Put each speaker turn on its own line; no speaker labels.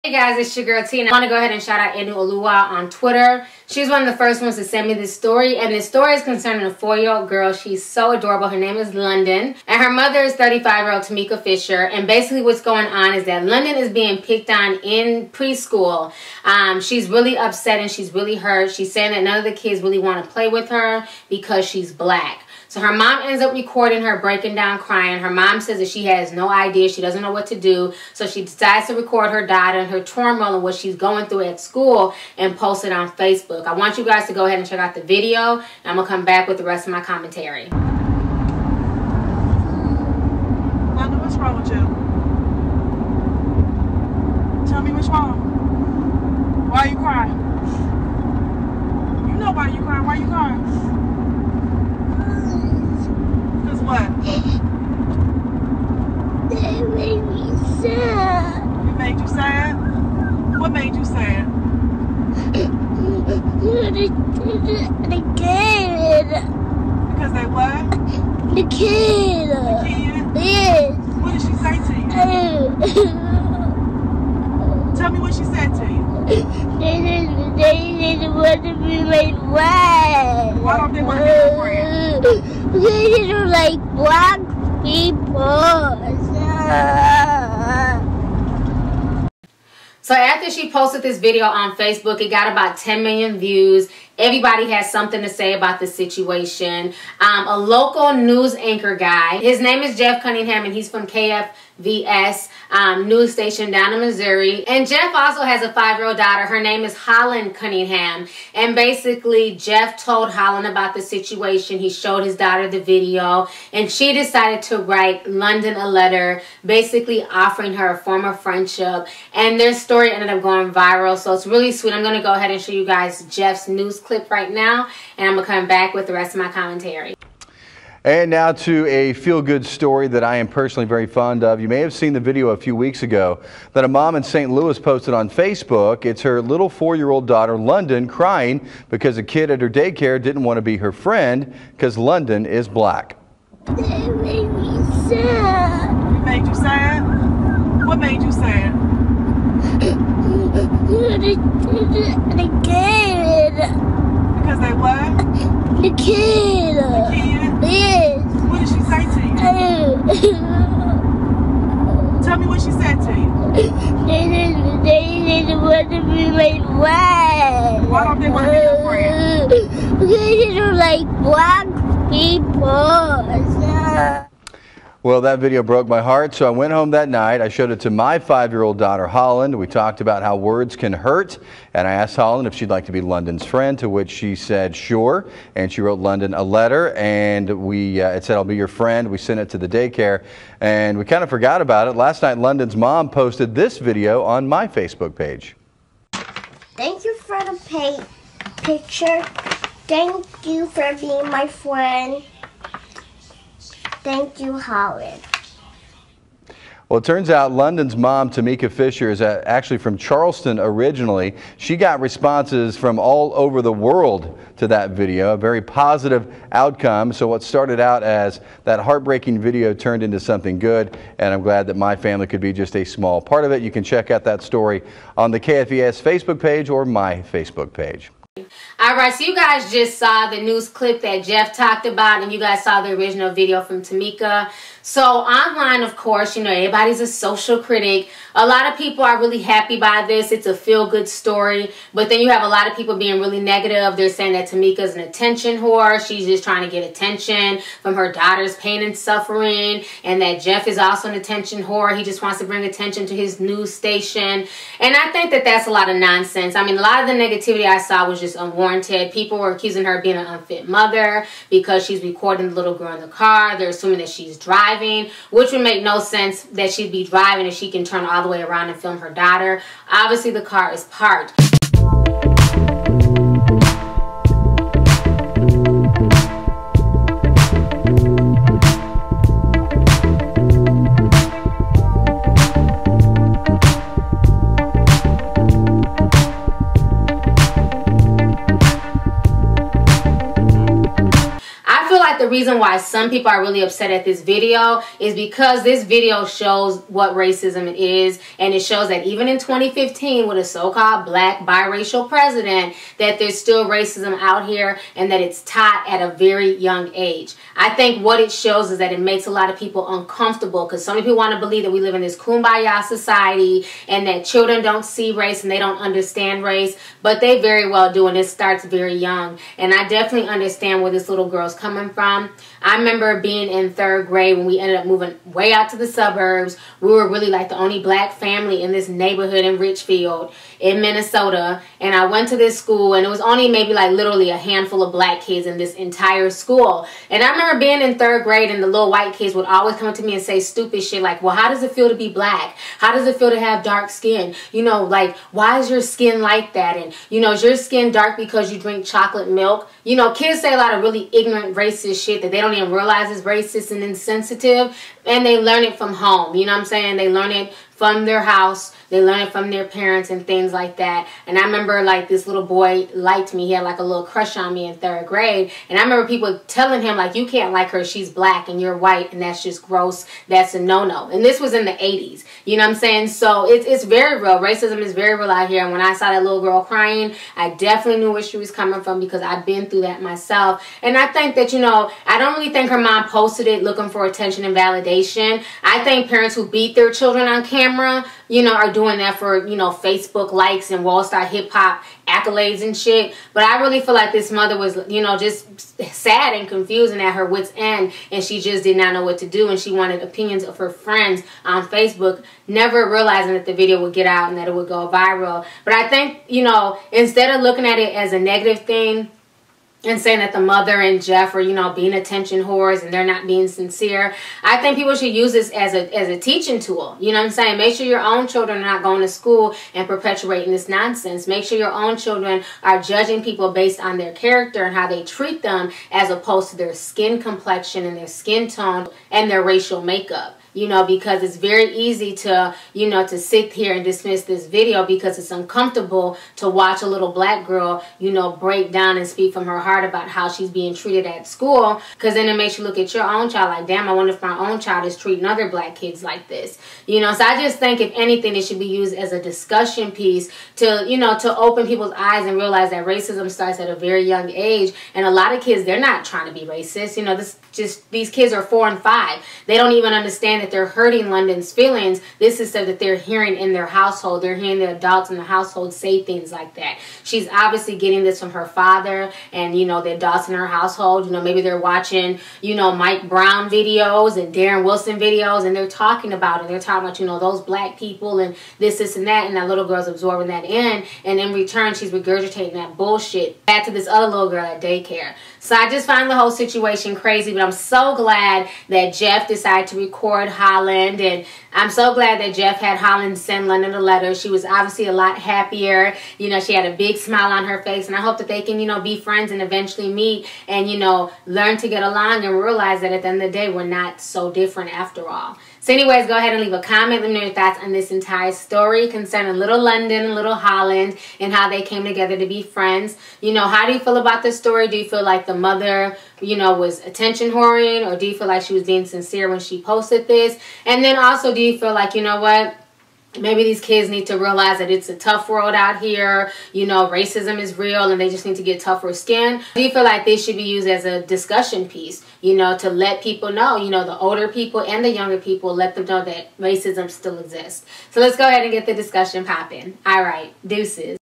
Hey guys, it's your girl Tina. I want to go ahead and shout out Anu Oluwa on Twitter. She's one of the first ones to send me this story, and this story is concerning a 4-year-old girl. She's so adorable. Her name is Londyn, and her mother is 35-year-old Tomeka Fisher. And basically what's going on is that Londyn is being picked on in preschool. She's really upset and she's really hurt. She's saying that none of the kids really want to play with her because she's black. So her mom ends up recording her breaking down crying. Her mom says that she has no idea. She doesn't know what to do. So she decides to record her daughter and her turmoil and what she's going through at school and post it on Facebook. I want you guys to go ahead and check out the video. And I'm going to come back with the rest of my commentary.
Londyn, what's wrong with you? Tell me what's wrong. Why are you crying? You know why you crying. Why are you crying? What?
They made me sad.
It made you sad? What made you sad?
The kid.
Because they what?
The kid.
The kid?
Yes.
What did she say to you? Tell me what she said to you.
They didn't want to be my friend.
Why don't they want to be your friend?
Because they don't like black people.
So after she posted this video on Facebook, it got about 10 million views. Everybody has something to say about the situation. A local news anchor guy, his name is Jeff Cunningham, and he's from KFVS news station down in Missouri. And Jeff also has a 5-year-old daughter. Her name is Holland Cunningham. And basically, Jeff told Holland about the situation. He showed his daughter the video, and she decided to write Londyn a letter, basically offering her a form of friendship. And their story ended up going viral, so it's really sweet. I'm going to go ahead and show you guys Jeff's news clip right now, and I'm going to come back with the rest of my commentary.
And now to a feel-good story that I am personally very fond of. You may have seen the video a few weeks ago that a mom in St. Louis posted on Facebook. It's her little 4-year-old daughter, Londyn, crying because a kid at her daycare didn't want to be her friend because Londyn is black.
They made me sad.
It made you sad? What made you sad?
The kid.
Because they what?
The kid.
The kid?
Yes.
What did she say to you? Tell me what she said to you.
They didn't want to be my friend.
Why don't they want to be your friend?
Because they don't like black people.
Well, that video broke my heart, so I went home that night. I showed it to my 5-year-old daughter, Holland. We talked about how words can hurt, and I asked Holland if she'd like to be Londyn's friend, to which she said sure, and she wrote Londyn a letter, and it said, "I'll be your friend." We sent it to the daycare, and we kind of forgot about it. Last night, Londyn's mom posted this video on my Facebook page.
Thank you for the picture. Thank you for being my friend. Thank you, Holland.
Well, it turns out Londyn's mom, Tomeka Fisher, is actually from Charleston originally. She got responses from all over the world to that video, a very positive outcome. So what started out as that heartbreaking video turned into something good, and I'm glad that my family could be just a small part of it. You can check out that story on the KFVS Facebook page or my Facebook page.
Alright, so you guys just saw the news clip that Jeff talked about, and you guys saw the original video from Tomeka. So online, of course, you know, everybody's a social critic. A lot of people are really happy by this. It's a feel-good story. But then you have a lot of people being really negative. They're saying that Tomeka's an attention whore. She's just trying to get attention from her daughter's pain and suffering. And that Jeff is also an attention whore. He just wants to bring attention to his news station. And I think that that's a lot of nonsense. I mean, a lot of the negativity I saw was just unwarranted. People were accusing her of being an unfit mother because she's recording the little girl in the car. They're assuming that she's driving, which would make no sense that she'd be driving if she can turn all the way around and film her daughter. Obviously, the car is parked. the reason why some people are really upset at this video is because this video shows what racism is, and it shows that even in 2015 with a so-called black biracial president, that there's still racism out here and that it's taught at a very young age. I think what it shows is that it makes a lot of people uncomfortable because so many people want to believe that we live in this kumbaya society and that children don't see race and they don't understand race, but they very well do, and it starts very young. And I definitely understand where this little girl's coming from. I remember being in 3rd grade when we ended up moving way out to the suburbs. We were really like the only black family in this neighborhood in Richfield in Minnesota, and I went to this school and it was only maybe like literally a handful of black kids in this entire school. And I remember being in 3rd grade and the little white kids would always come up to me and say stupid shit like, well, how does it feel to be black? How does it feel to have dark skin? You know, like, why is your skin like that? And, you know, is your skin dark because you drink chocolate milk? You know, kids say a lot of really ignorant racist shit that they don't even realize is racist and insensitive, and they learn it from home. You know what I'm saying? They learn it from their house. They learn it from their parents and things like that. And I remember like this little boy liked me. He had like a little crush on me in 3rd grade. And I remember people telling him like, you can't like her. She's black and you're white and that's just gross. That's a no-no. And this was in the 80s. You know what I'm saying? So it's very real. Racism is very real out here. And when I saw that little girl crying, I definitely knew where she was coming from because I've been through that myself. And I think that, you know, I don't really think her mom posted it looking for attention and validation. I think parents who beat their children on camera, you know, are doing that for, you know, Facebook likes and Wall Star hip hop accolades and shit. But I really feel like this mother was, you know, just sad and confused and at her wit's end, and she just did not know what to do, and she wanted opinions of her friends on Facebook, never realizing that the video would get out and that it would go viral. But I think, you know, instead of looking at it as a negative thing and saying that the mother and Jeff are, you know, being attention whores and they're not being sincere, I think people should use this as a teaching tool. You know what I'm saying? Make sure your own children are not going to school and perpetuating this nonsense. Make sure your own children are judging people based on their character and how they treat them as opposed to their skin complexion and their skin tone and their racial makeup. You know, because it's very easy to, you know, to sit here and dismiss this video because it's uncomfortable to watch a little black girl, you know, break down and speak from her heart about how she's being treated at school. Because then it makes you look at your own child like, damn, I wonder if my own child is treating other black kids like this. You know, so I just think if anything, it should be used as a discussion piece to, you know, to open people's eyes and realize that racism starts at a very young age. And a lot of kids, they're not trying to be racist. You know, these kids are 4 and 5. They don't even understand that they're hurting Londyn's feelings. This is stuff that they're hearing in their household. They're hearing the adults in the household say things like that. She's obviously getting this from her father and, you know, the adults in her household. You know, maybe they're watching, you know, Mike Brown videos and Darren Wilson videos, and they're talking about it. They're talking about, you know, those black people and this and that, and that little girl's absorbing that in, and in return she's regurgitating that bullshit back to this other little girl at daycare. So I just find the whole situation crazy, but I'm so glad that Jeff decided to record Holland, and I'm so glad that Jeff had Holland send Londyn a letter. She was obviously a lot happier. You know, she had a big smile on her face, and I hope that they can, you know, be friends and eventually meet and, you know, learn to get along and realize that at the end of the day, we're not so different after all. So anyways, go ahead and leave a comment. Let me know your thoughts on this entire story concerning little Londyn and little Holland and how they came together to be friends. You know, how do you feel about this story? Do you feel like the mother, you know, was attention whoring, or do you feel like she was being sincere when she posted this? And then also, do you feel like, you know what, maybe these kids need to realize that it's a tough world out here, you know, racism is real and they just need to get tougher skin? Do you feel like this should be used as a discussion piece, you know, to let people know, you know, the older people and the younger people, let them know that racism still exists? So let's go ahead and get the discussion popping. All right, deuces.